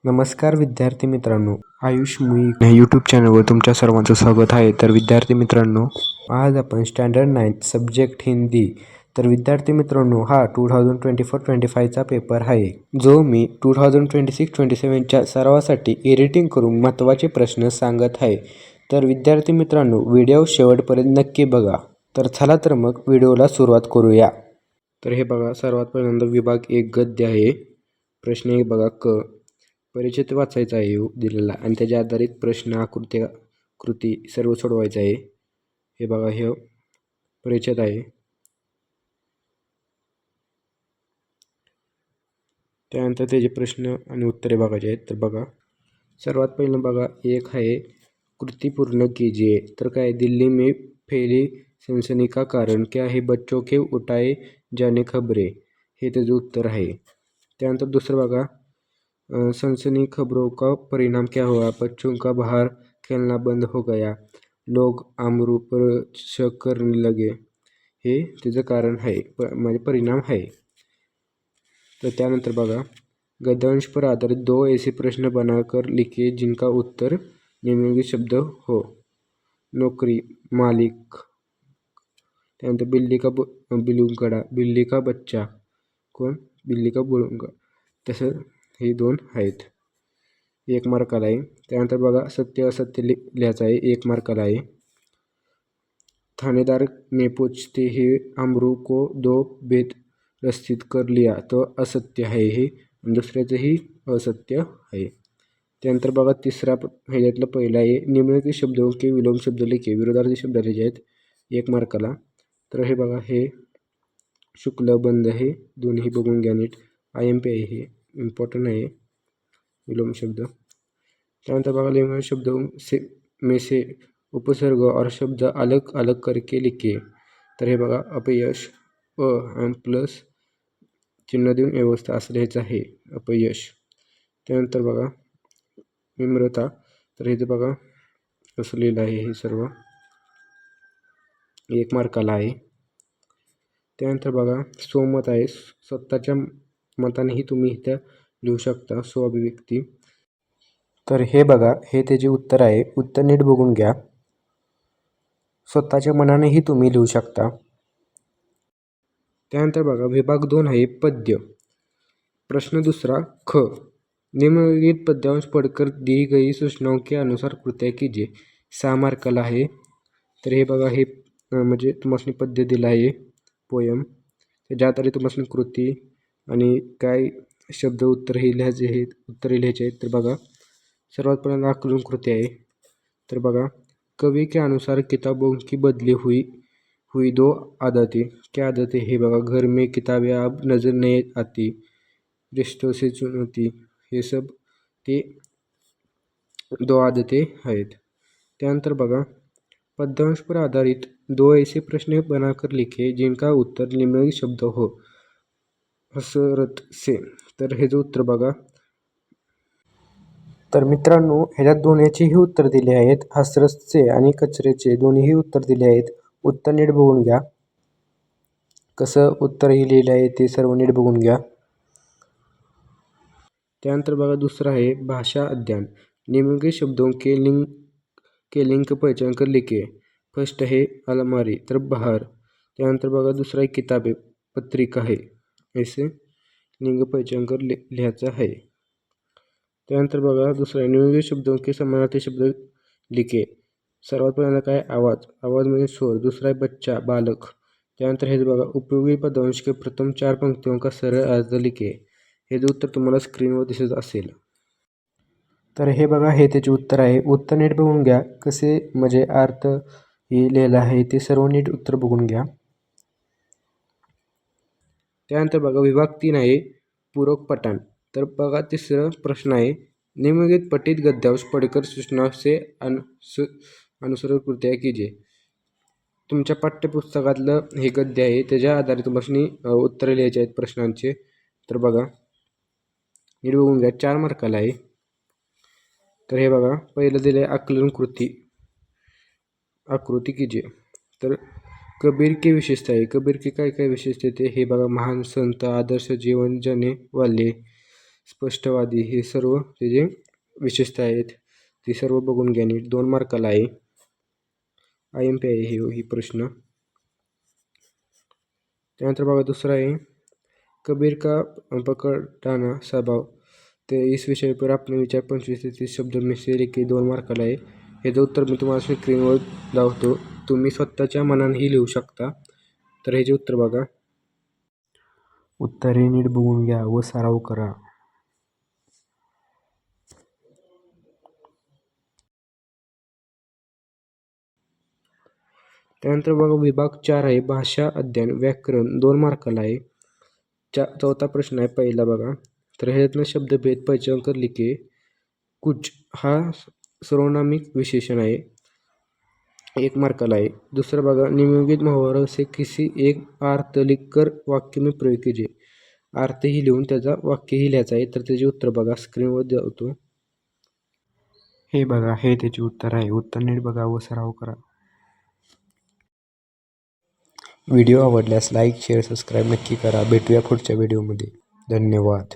नमस्कार विद्यार्थी मित्रांनो, आयुष मुई या यूट्यूब चॅनलवर तुमच्या सर्वांचं स्वागत आहे. तर विद्यार्थी मित्रांनो, आज आपण स्टँडर्ड 9 सब्जेक्ट हिंदी. तर विद्यार्थी मित्रांनो, हा 2024-25चा पेपर आहे, जो मी 2026-27च्या सरावासाठी एडिटिंग करून महत्त्वाचे प्रश्न सांगत आहे. तर विद्यार्थी मित्रांनो, व्हिडिओ शेवटपर्यंत नक्की बघा. तर चला तर मग व्हिडिओला सुरुवात करूया. तर हे बघा, सर्वात पहिल्यांदा विभाग 1 गद्य आहे. प्रश्न 1 बघा, क परिचित वाचायचा आहे दिलेला आणि त्याच्या आधारित प्रश्न आकृत्या कृती सर्व सोडवायचं आहे. हे बघा, हे परिचित आहे. त्यानंतर त्याचे प्रश्न आणि उत्तरे बघायचे आहेत. तर बघा, सर्वात पहिलं बघा, एक आहे कृती पूर्ण कीजिए. तर काय, दिल्ली में फैली सनसनी का कारण क्या है, बच्चों के उठाए जाने खबरें, हे त्याचं उत्तर आहे. त्यानंतर दुसरं बघा, सनसनी खबरों का परिणाम क्या हुआ, बच्चों का बाहर खेलना बंद हो गया, लोग आमरू पर शक करने लगे, हे त्याचं कारण आहे, म्हणजे परिणाम आहे. तर त्यानंतर बघा, गद्यांश पर आधारित 2 ऐसे प्रश्न बनाकर लिखिए जिनका उत्तर निम्नलिखित शब्द हो. नौकरी, मालिक. त्यानंतर बिल्ली का बिलुंगडा, बिल्ली का बच्चा, कोण, बिल्ली का बुळुंगा. तसं हे 2 आहेत, 1 मार्काला आहे. त्यानंतर बघा, सत्य असत्य लिहायचं आहे, 1 मार्काला आहे. थानेदार ने पूछते ही अमरू को 2 भेद रस्सीद कर लिया, तो असत्य आहे हे, आणि दुसऱ्याचंही असत्य आहे. त्यानंतर बघा, तिसरा ह्याच्यातलं पहिला आहे, निम्नलिखित शब्दों के विलोम शब्द लिखे, विरोधार्थी शब्द लिहायचे आहेत, 1 मार्काला. तर हे बघा, हे शुक्ल बंद आहे, दोन्ही बघून घ्या नीट. IMP आहे, हे इम्पॉर्टंट आहे विलोम शब्द. त्यानंतर बघा, निम्नलिखित शब्दों में से उपसर्ग और शब्द अलग अलग करके लिखिए. तर हे बघा, अपयश, आणि प्लस चिन्ह देऊन व्यवस्था असं लिहायचं आहे, अपयश. त्यानंतर बघा, विम्रता. तर हे बघा कसं लिहिलं आहे, हे सर्व 1 मार्काला आहे. त्यानंतर बघा, स्वमत आहे, स्वतःच्या मतानेही तुम्ही इथं लिहू शकता, स्वाभिव्यक्ती. तर हे बघा, हे त्याचे उत्तर आहे, उत्तर नीट बघून घ्या. स्वतःच्या मनानेही तुम्ही लिहू शकता. त्यानंतर बघा, विभाग 2 आहे, पद्य. प्रश्न दुसरा, ख, निम्नलिखित पद्यांश पढ़कर दी गई सूचनाओं के अनुसार कृत्या कीजिए, 6 मार्काला आहे. तर हे बघा, हे म्हणजे तुम्हाला पद्य दिलं आहे, पोयम. त्याच्या आधारे तुम्हाला कृती आणि काय शब्द उत्तर हे लिहायचे आहेत, उत्तरे लिहायचे आहेत. तर बघा, सर्वात पहिल्यांदा आकलन कृती आहे. तर बघा, कवी के अनुसार किताबों की बदली हुई हुई 2 आदतें, क्या आदतें, हे बघा, घर में किताबें अब नज़र नहीं आती, रिश्तों से चुनौती, हे सब ते 2 आदतें आहेत. त्यानंतर बघा, पद्यांश पर आधारित 2 ऐसे प्रश्न बनाकर लिखे जिनका उत्तर निम्नलिखित शब्द हो. हसरत से. तर हे जो उत्तर बघा, तर मित्रांनो, ह्याच्यात दोन्हीचेही उत्तर दिले आहेत, हसरतचे आणि कचरेचे दोन्हीही उत्तर दिले आहेत. उत्तर नीट बघून घ्या, कसं उत्तरही लिहिलं आहे ते सर्व नीट बघून घ्या. त्यानंतर बघा, दुसरा आहे भाषा अध्ययन. निम्नलिखित शब्दों के लिंग पहचान कर लिखिए. फर्स्ट आहे अलमारी, तर बाहर. त्यानंतर बघा, दुसरा आहे किताबें, पत्रिका आहे, ऐसे लिंग पहचान कर लिहायचं आहे. त्यानंतर बघा, दुसरा आहे निम्नलिखित शब्दों के समानार्थी शब्द लिखे. सर्वात पहिल्यांदा काय, आवाज, आवाज म्हणजे स्वर. दुसरा आहे बच्चा, बालक. त्यानंतर हे बघा, उपयोगी पदवंश के प्रथम 4 पंक्तियों का सरळ अर्थ लिखे. हे जे उत्तर तुम्हाला स्क्रीनवर दिसत असेल. तर हे बघा, हे त्याचे उत्तर आहे. उत्तर नीट बघून घ्या, कसे म्हणजे अर्थ हे लिहिलं आहे ते सर्व नीट उत्तर बघून घ्या. त्यानंतर बघा, विभाग 3 आहे, पूरक पठण. तर बघा, तिसरा प्रश्न आहे, निम्नलिखित पठित गद्यांश पढ़कर सूचना से अनुसरण कृत्या कीजिए. तुमच्या पाठ्यपुस्तकातलं हे गद्य आहे, त्याच्या आधारे तुम्हाला उत्तरे लिहायचे आहेत प्रश्नांचे. तर बघा, नीट बघून घ्या, 4 मार्काला आहे. तर हे बघा, पहिलं दिलं आहे आकलन कृती, आकृती कीजिए. तर कबीर की विशेषता आहे, कबीर की काय काय विशेषता ते हे बघा, महान संत, आदर्श जीवन जगणे वाले, स्पष्टवादी, हे सर्व त्याचे विशेषता आहेत. ते सर्व बघून घ्या नीट. 2 मार्काला आहे. IMP आहे ही प्रश्न. त्यानंतर बघा दुसरा आहे, कबीर का पकडाना स्वभाव. ते इस विषय पर आपले विचार 25 ते 30 शब्द में से लिखे. 2 मार्काला आहे. ह्याचं उत्तर मी तुम्हाला स्क्रीनवर दाखवतो. तुम्ही स्वतःच्या मनानेही लिहू शकता. तर ह्याचे उत्तर बघा. उत्तरे नीट बघून घ्या व सराव करा. त्यानंतर बघा विभाग 4 आहे, भाषा अध्ययन व्याकरण. 2 मार्काला आहे. चौथा प्रश्न आहे पहिला बघा. तर ह्यातनं शब्दभेद पहचान कर लिखे. कुछ हा सर्वनामिक विशेषण आहे. 1 मार्काला आहे. दुसरं बघा, निम्नलिखित मुहावरों से किसी एक अर्थ लिखकर वाक्य में प्रयोग कीजिए. अर्थही लिहून त्याचा वाक्यही लिहायचा आहे. तर त्याचे उत्तर बघा स्क्रीनवर दाखवतो. हे बघा, हे त्याचे उत्तर आहे. उत्तर नीट बघा व सराव करा. व्हिडिओ आवडल्यास लाईक, शेअर, सबस्क्राईब नक्की करा. भेटूया पुढच्या व्हिडिओमध्ये. धन्यवाद.